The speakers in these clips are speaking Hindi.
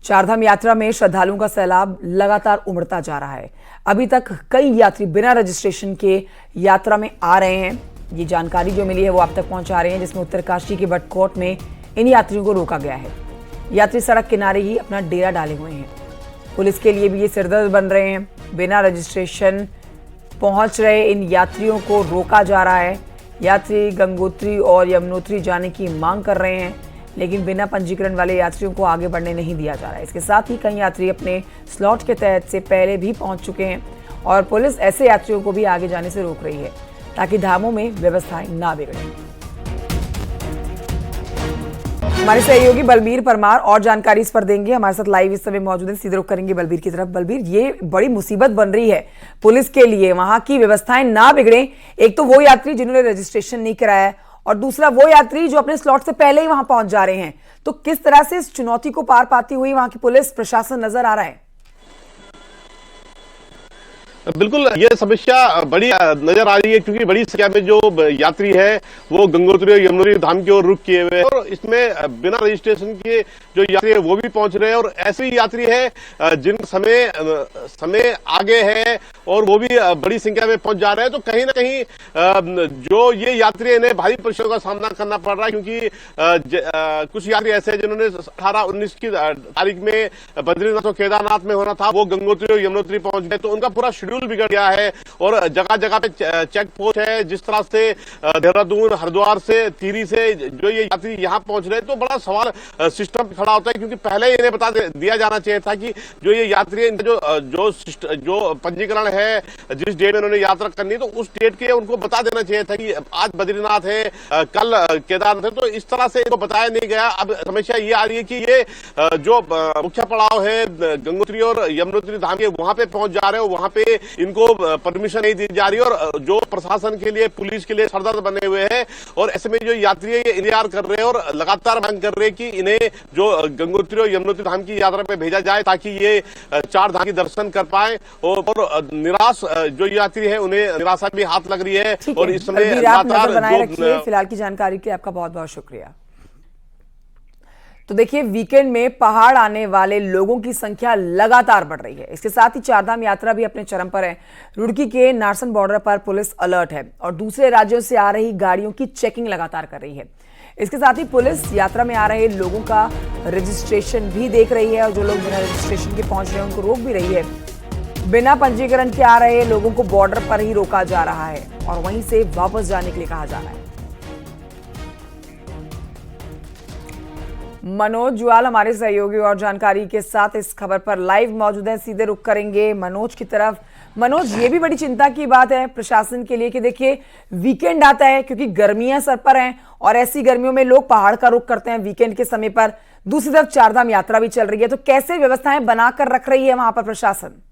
चारधाम यात्रा में श्रद्धालुओं का सैलाब लगातार उमड़ता जा रहा है। अभी तक कई यात्री बिना रजिस्ट्रेशन के यात्रा में आ रहे हैं। ये जानकारी जो मिली है वो आप तक पहुंचा रहे हैं, जिसमें उत्तरकाशी के बटकोट में इन यात्रियों को रोका गया है। यात्री सड़क किनारे ही अपना डेरा डाले हुए हैं। पुलिस के लिए भी ये सिरदर्द बन रहे हैं। बिना रजिस्ट्रेशन पहुंच रहे इन यात्रियों को रोका जा रहा है। यात्री गंगोत्री और यमुनोत्री जाने की मांग कर रहे हैं, लेकिन बिना पंजीकरण वाले यात्रियों को आगे बढ़ने नहीं दिया जा रहा है। इसके साथ ही कई यात्री अपने स्लॉट के तहत से पहले भी पहुंच चुके हैं और पुलिस ऐसे यात्रियों को भी आगे जाने से रोक रही है ताकि धामों में व्यवस्थाएं ना बिगड़े। हमारे सहयोगी बलबीर परमार और जानकारी इस पर देंगे। हमारे साथ लाइव इस समय मौजूद है। सीधे रुख करेंगे बलबीर की तरफ। बलबीर, ये बड़ी मुसीबत बन रही है पुलिस के लिए, वहां की व्यवस्थाएं ना बिगड़े। एक तो वो यात्री जिन्होंने रजिस्ट्रेशन नहीं कराया है और दूसरा वो यात्री जो अपने स्लॉट से पहले ही वहां पहुंच जा रहे हैं। तो किस तरह से इस चुनौती को पार पाती हुई वहां की पुलिस प्रशासन नजर आ रहा है? बिल्कुल, ये समस्या बड़ी नजर आ रही है क्योंकि बड़ी संख्या में जो यात्री है वो गंगोत्री और यमुनोत्री धाम की ओर रुख किए हुए हैं और इसमें बिना रजिस्ट्रेशन के जो यात्री है वो भी पहुंच रहे हैं और ऐसे ही यात्री है जिन समय आगे है और वो भी बड़ी संख्या में पहुंच जा रहे हैं। तो कहीं ना कहीं जो ये यात्री इन्हें भारी परेशानियों का सामना करना पड़ रहा है क्योंकि कुछ यात्री ऐसे हैं जिन्होंने 18-19 की तारीख में बद्रीनाथ और केदारनाथ में होना था, वो गंगोत्री और यमुनोत्री पहुंच गए। तो उनका पूरा शेड्यूल बिगड़ गया है और जगह जगह पे चेक पोस्ट है। जिस तरह से देहरादून, हरिद्वार से, टिहरी से जो ये यात्री यहाँ पहुंच रहे हैं तो बड़ा सवाल सिस्टम खड़ा होता है क्योंकि पहले इन्हें बता दिया जाना चाहिए था कि जो ये यात्री जो पंजीकरण है, जिस डेट में उन्होंने यात्रा करनी है तो उस डेट के उनको बता देना चाहिए था कि आज बद्रीनाथ है, कल केदारनाथ है। तो इस तरह से इनको बताया नहीं गया। अब समस्या ये आ रही है कि ये जो मुख्य पड़ाव है गंगोत्री और यमुनोत्री धाम के, वहां पे पहुंच जा रहे हो, वहां पे इनको परमिशन नहीं दी जा रही और जो प्रशासन के लिए, पुलिस के लिए सरदर्द बने हुए हैं और ऐसे में जो यात्री है ये इंतजार कर रहे हैं और लगातार मांग कर रहे हैं कि इन्हें जो गंगोत्री और यमुनोत्री धाम की यात्रा पे भेजा जाए ताकि ये चार धाम की दर्शन कर पाए। और निराश जो यात्री है उन्हें निराशा भी हाथ लग रही है और इस समय लगातार फिलहाल की जानकारी के लिए आपका बहुत बहुत शुक्रिया। तो देखिए, वीकेंड में पहाड़ आने वाले लोगों की संख्या लगातार बढ़ रही है। इसके साथ ही चारधाम यात्रा भी अपने चरम पर है। रुड़की के नारसन बॉर्डर पर पुलिस अलर्ट है और दूसरे राज्यों से आ रही गाड़ियों की चेकिंग लगातार कर रही है। इसके साथ ही पुलिस यात्रा में आ रहे लोगों का रजिस्ट्रेशन भी देख रही है और जो लोग बिना रजिस्ट्रेशन के पहुंच रहे हैं उनको रोक भी रही है। बिना पंजीकरण के आ रहे लोगों को बॉर्डर पर ही रोका जा रहा है और वहीं से वापस जाने के लिए कहा जा रहा है। मनोज जुआल हमारे सहयोगी और जानकारी के साथ इस खबर पर लाइव मौजूद है। सीधे रुख करेंगे मनोज की तरफ। मनोज, ये भी बड़ी चिंता की बात है प्रशासन के लिए कि देखिए वीकेंड आता है क्योंकि गर्मियां सर पर हैं और ऐसी गर्मियों में लोग पहाड़ का रुख करते हैं वीकेंड के समय पर। दूसरी तरफ चारधाम यात्रा भी चल रही है, तो कैसे व्यवस्थाएं बनाकर रख रही है वहां पर प्रशासन?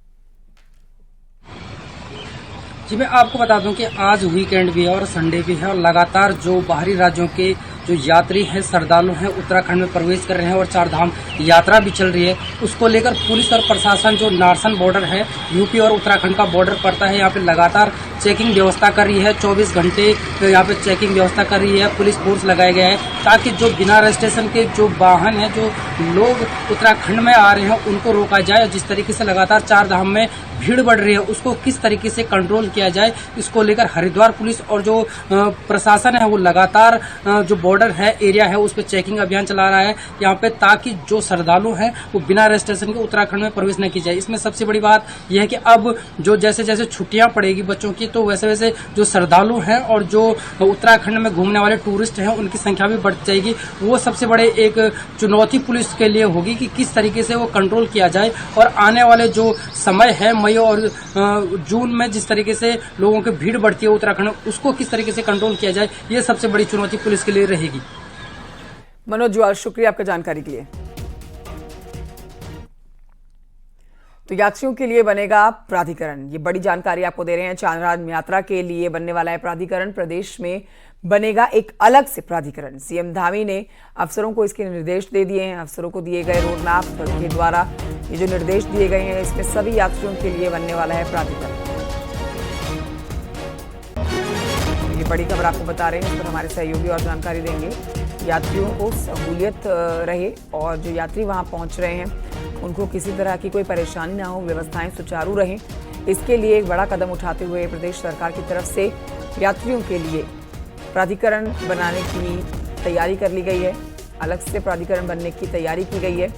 जी, मैं आपको बता दूं कि आज वीकेंड भी है और संडे भी है और लगातार जो बाहरी राज्यों के जो यात्री हैं, श्रद्धालु हैं, उत्तराखंड में प्रवेश कर रहे हैं और चारधाम यात्रा भी चल रही है। उसको लेकर पुलिस और प्रशासन जो नारसन बॉर्डर है, यूपी और उत्तराखंड का बॉर्डर पड़ता है, यहाँ पे लगातार चेकिंग व्यवस्था कर रही है। 24 घंटे यहाँ पे चेकिंग व्यवस्था कर रही है। पुलिस फोर्स लगाया गया है ताकि जो बिना रजिस्ट्रेशन के जो वाहन है, जो लोग उत्तराखंड में आ रहे हैं, उनको रोका जाए। जिस तरीके से लगातार चारधाम में भीड़ बढ़ रही है उसको किस तरीके से कंट्रोल किया जाए, इसको लेकर हरिद्वार पुलिस और जो प्रशासन है वो लगातार जो बॉर्डर है, एरिया है, उस पर चेकिंग अभियान चला रहा है यहाँ पे, ताकि जो श्रद्धालु हैं वो बिना रजिस्ट्रेशन के उत्तराखंड में प्रवेश न की जाए। इसमें सबसे बड़ी बात यह है कि अब जो जैसे जैसे छुट्टियां पड़ेगी बच्चों की, तो वैसे वैसे जो श्रद्धालु हैं और जो उत्तराखंड में घूमने वाले टूरिस्ट हैं उनकी संख्या भी बढ़ जाएगी। वो सबसे बड़े एक चुनौती पुलिस के लिए होगी कि किस तरीके से वो कंट्रोल किया जाए और आने वाले जो समय है मई और जून में जिस तरीके से लोगों की भीड़ बढ़ती है उत्तराखंड में, उसको किस तरीके से कंट्रोल किया जाए, ये सबसे बड़ी चुनौती पुलिस के लिए रहेगी। मनोज जुआल, शुक्रिया आपका जानकारी के लिए। तो यात्रियों के लिए बनेगा प्राधिकरण, ये बड़ी जानकारी आपको दे रहे हैं। चारधाम यात्रा के लिए बनने वाला है प्राधिकरण। प्रदेश में बनेगा एक अलग से प्राधिकरण। सीएम धामी ने अफसरों को इसके निर्देश दे दिए हैं। अफसरों को दिए गए रोड मैप के द्वारा ये जो निर्देश दिए गए हैं, इसमें सभी यात्रियों के लिए बनने वाला है प्राधिकरण। ये बड़ी खबर आपको बता रहे हैं, इस पर हमारे सहयोगी और जानकारी देंगे। यात्रियों को सहूलियत रहे और जो यात्री वहां पहुंच रहे हैं उनको किसी तरह की कोई परेशानी ना हो, व्यवस्थाएं सुचारू रहें, इसके लिए एक बड़ा कदम उठाते हुए प्रदेश सरकार की तरफ से यात्रियों के लिए प्राधिकरण बनाने की तैयारी कर ली गई है। अलग से प्राधिकरण बनने की तैयारी की गई है।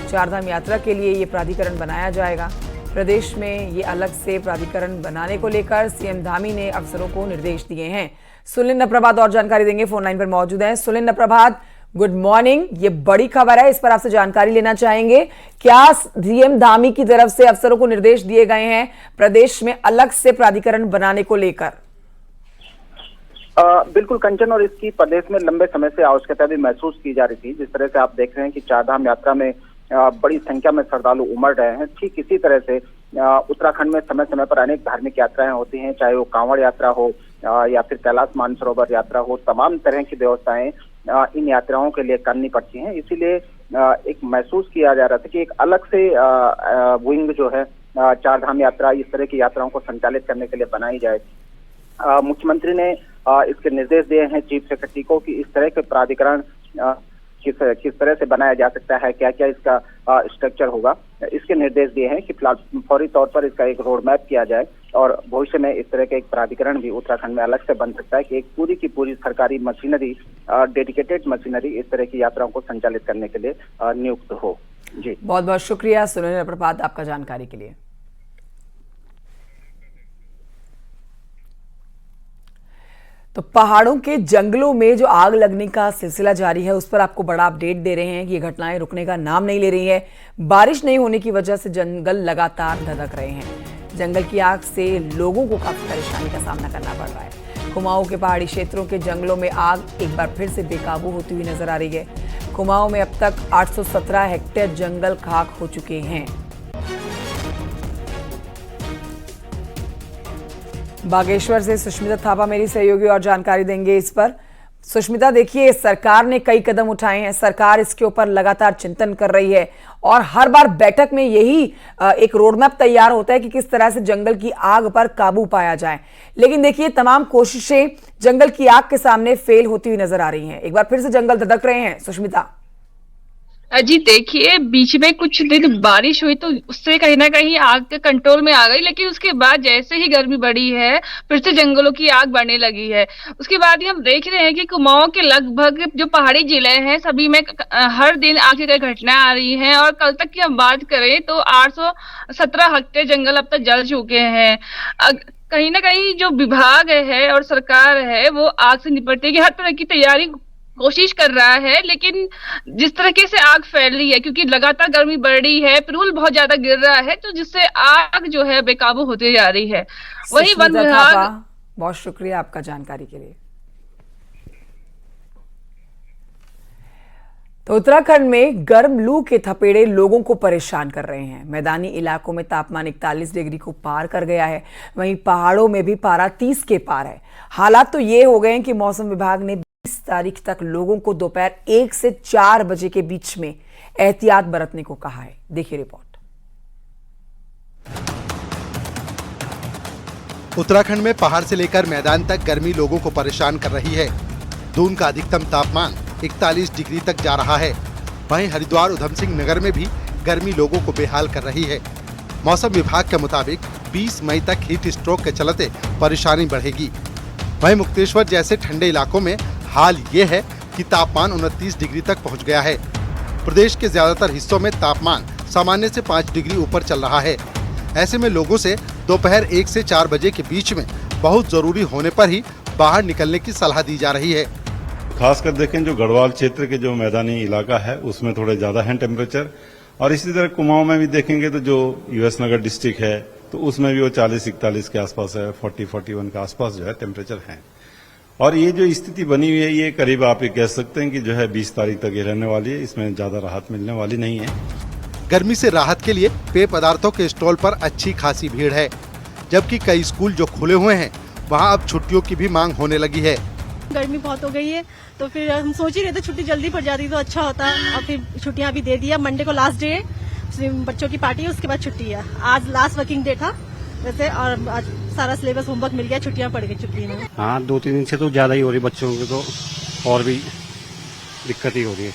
चारधाम यात्रा के लिए ये प्राधिकरण बनाया जाएगा। प्रदेश में ये अलग से प्राधिकरण बनाने को लेकर सीएम धामी ने अफसरों को निर्देश दिए हैं। सुलिंद्र प्रभात और जानकारी देंगे, फोन लाइन पर मौजूद हैं। सुलिंद्र प्रभात, गुड मॉर्निंग। ये बड़ी खबर है, इस पर आपसे जानकारी लेना चाहेंगे। क्या सीएम धामी की तरफ से अफसरों को निर्देश दिए गए हैं प्रदेश में अलग से प्राधिकरण बनाने को लेकर? बिल्कुल कंचन, और इसकी प्रदेश में लंबे समय से आवश्यकता भी महसूस की जा रही थी। जिस तरह से आप देख रहे हैं कि चारधाम यात्रा में बड़ी संख्या में श्रद्धालु उमड़ रहे हैं, ठीक इसी तरह से उत्तराखंड में समय समय पर अनेक धार्मिक यात्राएं होती हैं, चाहे वो कांवड़ यात्रा हो या फिर कैलाश मानसरोवर यात्रा हो। तमाम तरह की व्यवस्थाएं इन यात्राओं के लिए करनी पड़ती हैं। इसीलिए एक महसूस किया जा रहा था कि एक अलग से विंग जो है चारधाम यात्रा, इस तरह की यात्राओं को संचालित करने के लिए बनाई जाए। मुख्यमंत्री ने इसके निर्देश दिए हैं चीफ सेक्रेटरी को कि इस तरह के प्राधिकरण किस तरह से बनाया जा सकता है, क्या क्या इसका स्ट्रक्चर होगा, इसके निर्देश दिए हैं कि फिलहाल फौरी तौर पर इसका एक रोड मैप किया जाए और भविष्य में इस तरह का एक प्राधिकरण भी उत्तराखंड में अलग से बन सकता है कि एक पूरी की पूरी सरकारी मशीनरी, डेडिकेटेड मशीनरी इस तरह की यात्राओं को संचालित करने के लिए नियुक्त हो। जी, बहुत बहुत शुक्रिया सुलिंद्र प्रभात आपका जानकारी के लिए। तो पहाड़ों के जंगलों में जो आग लगने का सिलसिला जारी है, उस पर आपको बड़ा अपडेट दे रहे हैं कि ये घटनाएं रुकने का नाम नहीं ले रही है। बारिश नहीं होने की वजह से जंगल लगातार धधक रहे हैं। जंगल की आग से लोगों को काफी परेशानी का सामना करना पड़ रहा है। कुमाऊं के पहाड़ी क्षेत्रों के जंगलों में आग एक बार फिर से बेकाबू होती हुई नजर आ रही है। कुमाऊं में अब तक 817 हेक्टेयर जंगल खाक हो चुके हैं। बागेश्वर से सुष्मिता थापा मेरी सहयोगी और जानकारी देंगे इस पर। सुष्मिता, देखिए सरकार ने कई कदम उठाए हैं, सरकार इसके ऊपर लगातार चिंतन कर रही है और हर बार बैठक में यही एक रोडमैप तैयार होता है कि किस तरह से जंगल की आग पर काबू पाया जाए। लेकिन देखिए तमाम कोशिशें जंगल की आग के सामने फेल होती हुई नजर आ रही हैं। एक बार फिर से जंगल धधक रहे हैं। सुष्मिता जी देखिए, बीच में कुछ दिन बारिश हुई तो उससे कहीं ना कहीं आग कंट्रोल में आ गई, लेकिन उसके बाद जैसे ही गर्मी बढ़ी है फिर से जंगलों की आग बढ़ने लगी है। उसके बाद ही हम देख रहे हैं कि कुमाऊं के लगभग जो पहाड़ी जिले हैं सभी में हर दिन आग की घटनाएं आ रही हैं और कल तक की हम बात करें तो 817 हेक्टेयर जंगल अब तक जल चुके हैं। कहीं ना कहीं जो विभाग है और सरकार है वो आग से निपटने की हर तरह की तैयारी कोशिश कर रहा है, लेकिन जिस तरीके से आग फैल रही है, क्योंकि लगातार गर्मी बढ़ रही है, पिरूल बहुत ज्यादा गिर रहा है, तो जिससे आग जो है बेकाबू होती जा रही है। वही वन विभाग, बहुत शुक्रिया आपका जानकारी के लिए। तो उत्तराखंड में गर्म लू के थपेड़े लोगों को परेशान कर रहे हैं। मैदानी इलाकों में तापमान 41 डिग्री को पार कर गया है, वहीं पहाड़ों में भी पारा 30 के पार है। हालात तो ये हो गए हैं कि मौसम विभाग ने 20 तारीख तक लोगों को दोपहर 1 से 4 बजे के बीच में एहतियात बरतने को कहा है। देखिए रिपोर्ट। उत्तराखंड में पहाड़ से लेकर मैदान तक गर्मी लोगों को परेशान कर रही है। दून का अधिकतम तापमान 41 डिग्री तक जा रहा है। वहीं हरिद्वार उधम सिंह नगर में भी गर्मी लोगों को बेहाल कर रही है। मौसम विभाग के मुताबिक 20 मई तक हीट स्ट्रोक के चलते परेशानी बढ़ेगी। वहीं मुक्तेश्वर जैसे ठंडे इलाकों में हाल ये है कि तापमान 29 डिग्री तक पहुंच गया है। प्रदेश के ज्यादातर हिस्सों में तापमान सामान्य से 5 डिग्री ऊपर चल रहा है। ऐसे में लोगों से दोपहर 1 से 4 बजे के बीच में बहुत जरूरी होने पर ही बाहर निकलने की सलाह दी जा रही है। खासकर देखें जो गढ़वाल क्षेत्र के जो मैदानी इलाका है उसमें थोड़े ज्यादा है टेम्परेचर, और इसी तरह कुमाऊं में भी देखेंगे तो जो यूएस नगर डिस्ट्रिक्ट है तो उसमें भी वो 40-41 के आसपास है, 40-41 के आसपास जो है टेम्परेचर है। और ये जो स्थिति बनी हुई है ये करीब आप ये कह सकते हैं कि जो है 20 तारीख तक ये रहने वाली है, इसमें ज्यादा राहत मिलने वाली नहीं है। गर्मी से राहत के लिए पेय पदार्थों के स्टॉल पर अच्छी खासी भीड़ है, जबकि कई स्कूल जो खुले हुए हैं वहाँ अब छुट्टियों की भी मांग होने लगी है। गर्मी बहुत हो गई है तो फिर हम सोच ही रहे थे छुट्टी जल्दी पड़ जाती तो अच्छा होता, और फिर छुट्टियां भी दे दिया। मंडे को लास्ट डे है, बच्चों की पार्टी है, उसके बाद छुट्टी है। आज लास्ट वर्किंग डे था वैसे, और आज सारा सिलेबस होमवर्क मिल गया, छुट्टियां पड़ गई छुट्टी में। हाँ 2-3 दिन से तो ज्यादा ही हो रही, बच्चों की तो और भी दिक्कत ही हो रही है।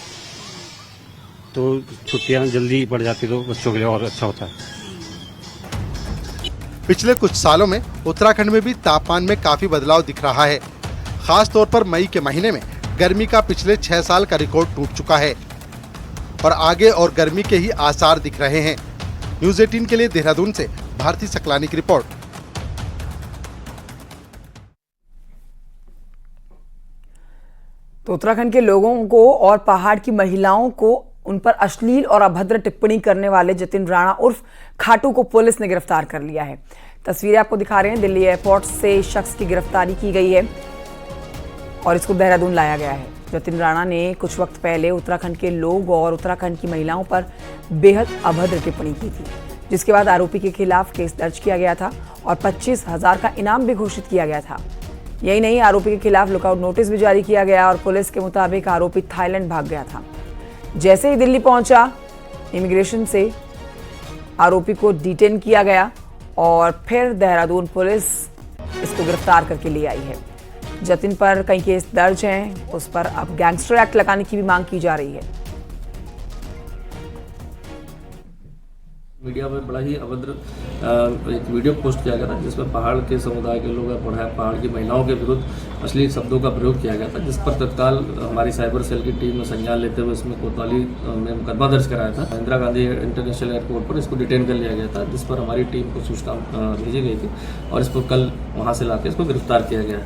तो छुट्टियां जल्दी पड़ जाती तो बच्चों के लिए और अच्छा होता है। पिछले कुछ सालों में उत्तराखंड में भी तापमान में काफी बदलाव दिख रहा है। खास तौर पर मई के महीने में गर्मी का पिछले 6 साल का रिकॉर्ड टूट चुका है और आगे और गर्मी के ही आसार दिख रहे हैं। न्यूज़ 18 के लिए देहरादून से भारती सकलानी की रिपोर्ट। तो उत्तराखंड के लोगों को और पहाड़ की महिलाओं को उन पर अश्लील और अभद्र टिप्पणी करने वाले जतिन राणा उर्फ खाटू को पुलिस ने गिरफ्तार कर लिया है। तस्वीरें आपको दिखा रहे हैं। दिल्ली एयरपोर्ट से शख्स की गिरफ्तारी की गई है और इसको देहरादून लाया गया है। जतिन राणा ने कुछ वक्त पहले उत्तराखंड के लोग और उत्तराखंड की महिलाओं पर बेहद अभद्र टिप्पणी की थी, जिसके बाद आरोपी के खिलाफ केस दर्ज किया गया था और 25,000 का इनाम भी घोषित किया गया था। यही नहीं, आरोपी के खिलाफ लुकआउट नोटिस भी जारी किया गया और पुलिस के मुताबिक आरोपी थाईलैंड भाग गया था। जैसे ही दिल्ली पहुंचा, इमिग्रेशन से आरोपी को डिटेन किया गया और फिर देहरादून पुलिस इसको गिरफ्तार करके ले आई है। जतिन पर कई केस दर्ज हैं, उस पर अब गैंगस्टर एक्ट लगाने की भी मांग की जा रही है। मीडिया में बड़ा ही अभद्र एक वीडियो पोस्ट किया गया था, जिसमें पहाड़ के समुदाय के लोग पहाड़ की महिलाओं के विरुद्ध अश्लील शब्दों का प्रयोग किया गया था, जिस पर तत्काल हमारी साइबर सेल की टीम ने संज्ञान लेते हुए इसमें कोतवाली में मुकदमा दर्ज कराया था। इंदिरा गांधी इंटरनेशनल एयरपोर्ट पर इसको डिटेन कर लिया गया था, जिस पर हमारी टीम को सूचना भेजी गई थी और इसको कल वहाँ से लाकर इसको गिरफ्तार किया गया।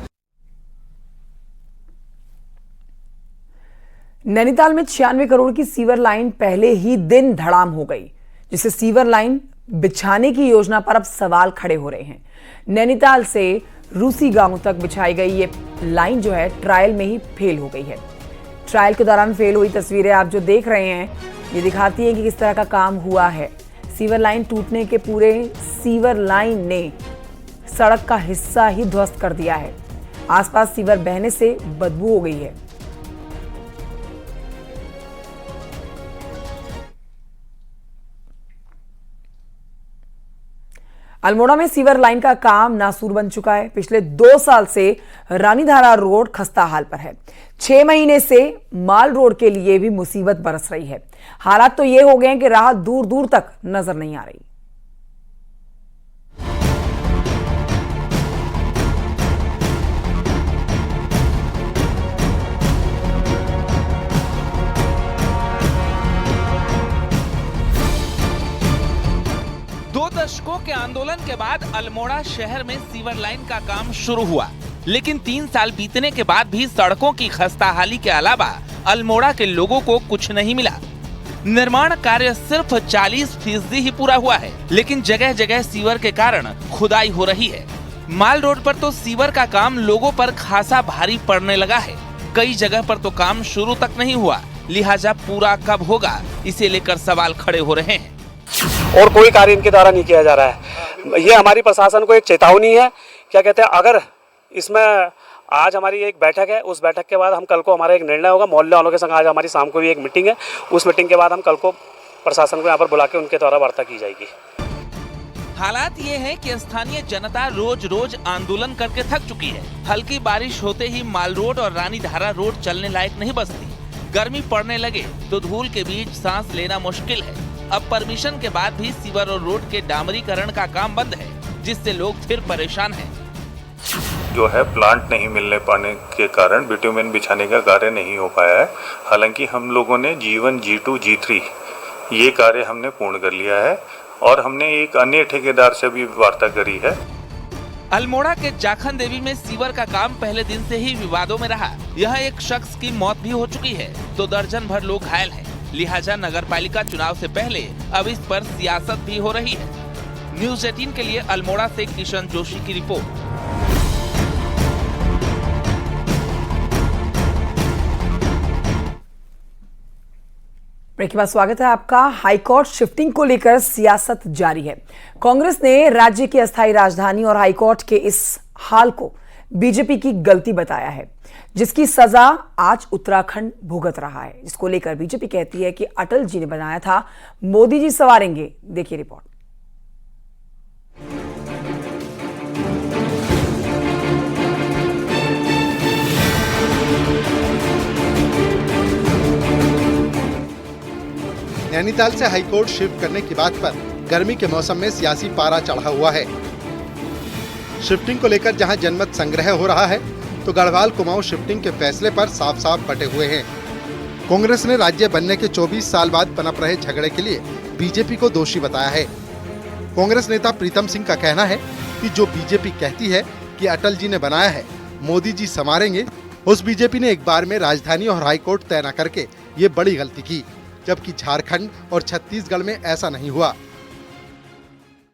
नैनीताल में 96 करोड़ की सीवर लाइन पहले ही दिन धड़ाम हो गई, जिससे सीवर लाइन बिछाने की योजना पर अब सवाल खड़े हो रहे हैं। नैनीताल से रूसी गांव तक बिछाई गई ये लाइन जो है ट्रायल में ही फेल हो गई है। ट्रायल के दौरान फेल हुई तस्वीरें आप जो देख रहे हैं, ये दिखाती हैं कि किस तरह का काम हुआ है। सीवर लाइन टूटने के पूरे सीवर लाइन ने सड़क का हिस्सा ही ध्वस्त कर दिया है। आसपास सीवर बहने से बदबू हो गई है। अल्मोड़ा में सीवर लाइन का काम नासूर बन चुका है। पिछले 2 साल से रानीधारा रोड खस्ता हाल पर है। 6 महीने से माल रोड के लिए भी मुसीबत बरस रही है। हालात तो ये हो गए हैं कि राह दूर दूर तक नजर नहीं आ रही। दशकों के आंदोलन के बाद अल्मोड़ा शहर में सीवर लाइन का काम शुरू हुआ, लेकिन 3 साल बीतने के बाद भी सड़कों की खस्ताहाली के अलावा अल्मोड़ा के लोगों को कुछ नहीं मिला। निर्माण कार्य सिर्फ 40% ही पूरा हुआ है, लेकिन जगह जगह सीवर के कारण खुदाई हो रही है। माल रोड पर तो सीवर का काम लोगों पर खासा भारी पड़ने लगा है। कई जगह पर तो काम शुरू तक नहीं हुआ, लिहाजा पूरा कब होगा इसे लेकर सवाल खड़े हो रहे हैं। और कोई कार्य इनके द्वारा नहीं किया जा रहा है। ये हमारी प्रशासन को एक चेतावनी है। क्या कहते हैं, अगर इसमें आज हमारी एक बैठक है, उस बैठक के बाद हम कल को हमारा एक निर्णय होगा मोहल्ले वालों के संग। आज हमारी शाम को भी एक मीटिंग है, उस मीटिंग के बाद हम कल को प्रशासन को यहाँ पर बुला के उनके द्वारा वार्ता की जाएगी। हालात ये है कि स्थानीय जनता रोज रोज आंदोलन करके थक चुकी है। हल्की बारिश होते ही माल रोड और रानीधारा रोड चलने लायक नहीं बचती। गर्मी पड़ने लगे तो धूल के बीच सांस लेना मुश्किल है। अब परमिशन के बाद भी सीवर और रोड के डामरीकरण का काम बंद है, जिससे लोग फिर परेशान हैं। जो है प्लांट नहीं मिलने पाने के कारण बिटुमेन बिछाने का कार्य नहीं हो पाया है। हालांकि हम लोगों ने G1, G2, G3 ये कार्य हमने पूर्ण कर लिया है और हमने एक अन्य ठेकेदार से भी वार्ता करी है। अल्मोड़ा के जाखन देवी में सीवर का काम पहले दिन से ही विवादों में रहा। यह एक शख्स की मौत भी हो चुकी है तो दर्जन भर लोग घायल हैं। लिहाजा नगरपालिका चुनाव से पहले अब इस पर सियासत भी हो रही है। न्यूज़ 18 के लिए अल्मोड़ा से किशन जोशी की रिपोर्ट। ब्रेक के बाद स्वागत है आपका। हाईकोर्ट शिफ्टिंग को लेकर सियासत जारी है। कांग्रेस ने राज्य की अस्थायी राजधानी और हाईकोर्ट के इस हाल को बीजेपी की गलती बताया है, जिसकी सजा आज उत्तराखंड भुगत रहा है। जिसको लेकर बीजेपी कहती है कि अटल जी ने बनाया था, मोदी जी संवारेंगे। देखिए रिपोर्ट। नैनीताल से हाईकोर्ट शिफ्ट करने की बात पर गर्मी के मौसम में सियासी पारा चढ़ा हुआ है। शिफ्टिंग को लेकर जहां जनमत संग्रह हो रहा है, तो गढ़वाल कुमाऊं शिफ्टिंग के फैसले पर साफ साफ बटे हुए हैं। कांग्रेस ने राज्य बनने के 24 साल बाद पनप रहे झगड़े के लिए बीजेपी को दोषी बताया है। कांग्रेस नेता प्रीतम सिंह का कहना है कि जो बीजेपी कहती है कि अटल जी ने बनाया है, मोदी जी संवारेंगे, उस बीजेपी ने एक बार में राजधानी और हाईकोर्ट तय न करके ये बड़ी गलती की, जबकि झारखंड और छत्तीसगढ़ में ऐसा नहीं हुआ।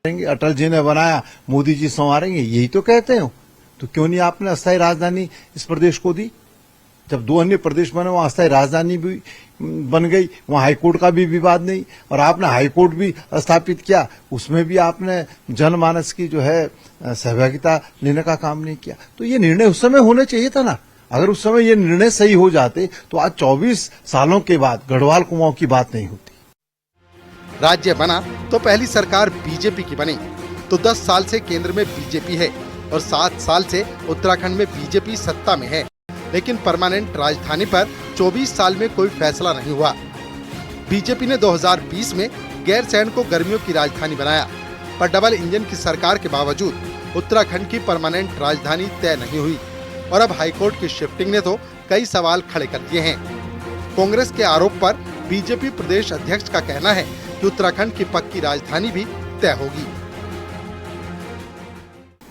अटल जी ने बनाया, मोदी जी संवारेंगे, यही तो कहते हो, तो क्यों नहीं आपने अस्थायी राजधानी इस प्रदेश को दी? जब 2 अन्य प्रदेश बने, वहां अस्थायी राजधानी भी बन गई, वहां हाईकोर्ट का भी विवाद नहीं, और आपने हाईकोर्ट भी स्थापित किया, उसमें भी आपने जनमानस की जो है सहभागिता लेने का काम नहीं किया। तो ये निर्णय उस समय होने चाहिए था ना। अगर उस समय ये निर्णय सही हो जाते तो आज 24 सालों के बाद गढ़वाल कुमाऊं की बात नहीं होती। राज्य बना तो पहली सरकार बीजेपी की बनी, तो 10 साल से केंद्र में बीजेपी है और 7 साल से उत्तराखंड में बीजेपी सत्ता में है, लेकिन परमानेंट राजधानी पर 24 साल में कोई फैसला नहीं हुआ। बीजेपी ने 2020 में गैरसैंण को गर्मियों की राजधानी बनाया, पर डबल इंजन की सरकार के बावजूद उत्तराखंड की परमानेंट राजधानी तय नहीं हुई, और अब हाईकोर्ट की शिफ्टिंग ने तो कई सवाल खड़े कर दिए हैं। कांग्रेस के आरोप पर बीजेपी प्रदेश अध्यक्ष का कहना है कि उत्तराखंड की पक्की राजधानी भी तय होगी।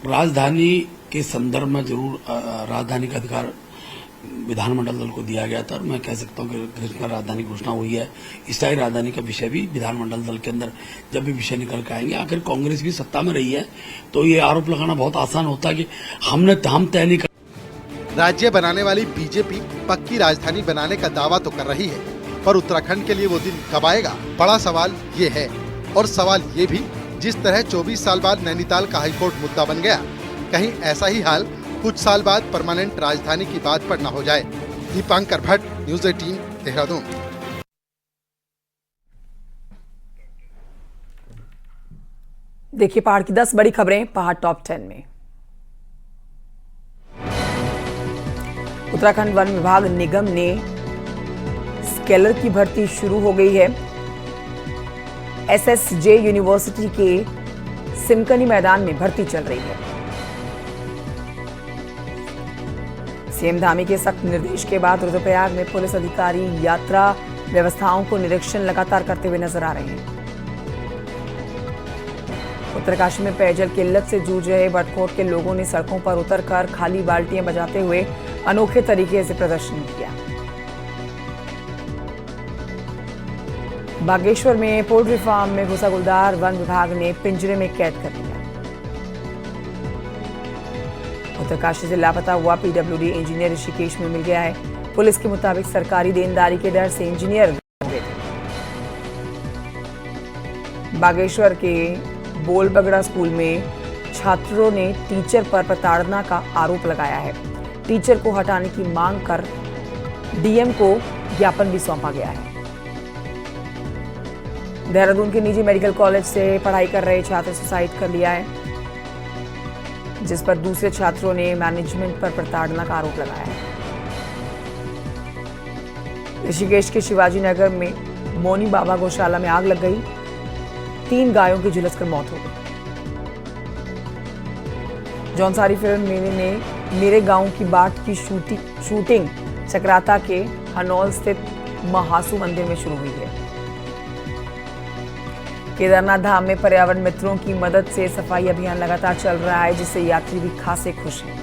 राजधानी के संदर्भ में जरूर राजधानी का अधिकार विधानमंडल दल को दिया गया था, और मैं कह सकता हूं कि जिसमें राजधानी घोषणा हुई है, स्थायी राजधानी का विषय भी विधानमंडल दल के अंदर जब भी विषय निकल के आएंगे। आखिर कांग्रेस भी सत्ता में रही है, तो ये आरोप लगाना बहुत आसान होता है कि हम तय नहीं कर। राज्य बनाने वाली बीजेपी पक्की राजधानी बनाने का दावा तो कर रही है, पर उत्तराखंड के लिए वो दिन कब आएगा, बड़ा सवाल ये है। और सवाल ये भी, जिस तरह 24 साल बाद नैनीताल का हाईकोर्ट मुद्दा बन गया, कहीं ऐसा ही हाल कुछ साल बाद परमानेंट राजधानी की बात पर न हो जाए। दीपांकर भट्ट, न्यूज़ 18, देहरादून। देखिए पहाड़ की 10 बड़ी खबरें पहाड़ टॉप 10 में। उत्तराखंड वन विभाग निगम ने स्केलर की भर्ती शुरू हो गई है। SSJ यूनिवर्सिटी के सिमकनी मैदान में भर्ती चल रही है। सीएम धामी के सख्त निर्देश के बाद रुद्रप्रयाग में पुलिस अधिकारी यात्रा व्यवस्थाओं को निरीक्षण लगातार करते हुए नजर आ रहे हैं। उत्तरकाशी में पेयजल किल्लत से जूझ रहे बटकोट के लोगों ने सड़कों पर उतरकर खाली बाल्टियां बजाते हुए अनोखे तरीके से प्रदर्शन किया। बागेश्वर में पोल्ट्री फार्म में घुसा गुलदार वन विभाग ने पिंजरे में कैद कर लिया। उत्तरकाशी से लापता हुआ PWD इंजीनियर ऋषिकेश में मिल गया है। पुलिस के मुताबिक सरकारी देनदारी के डर से इंजीनियर गए थे। बागेश्वर के बोलबगड़ा स्कूल में छात्रों ने टीचर पर प्रताड़ना का आरोप लगाया है। टीचर को हटाने की मांग कर DM को ज्ञापन भी सौंपा गया है। देहरादून के निजी मेडिकल कॉलेज से पढ़ाई कर रहे छात्र सुसाइड कर लिया है, जिस पर दूसरे छात्रों ने मैनेजमेंट पर प्रताड़ना का आरोप लगाया है। ऋषिकेश के शिवाजी नगर में मोनी बाबा गौशाला में आग लग गई। 3 गायों की झुलसकर मौत हो गई। जौनसारी फिल्म मेले में मेरे गांव की बाट की शूटिंग चक्राता के हनौल स्थित महासू मंदिर में शुरू हुई है। केदारनाथ धाम में पर्यावरण मित्रों की मदद से सफाई अभियान लगातार चल रहा है, जिससे यात्री भी खासे खुश हैं।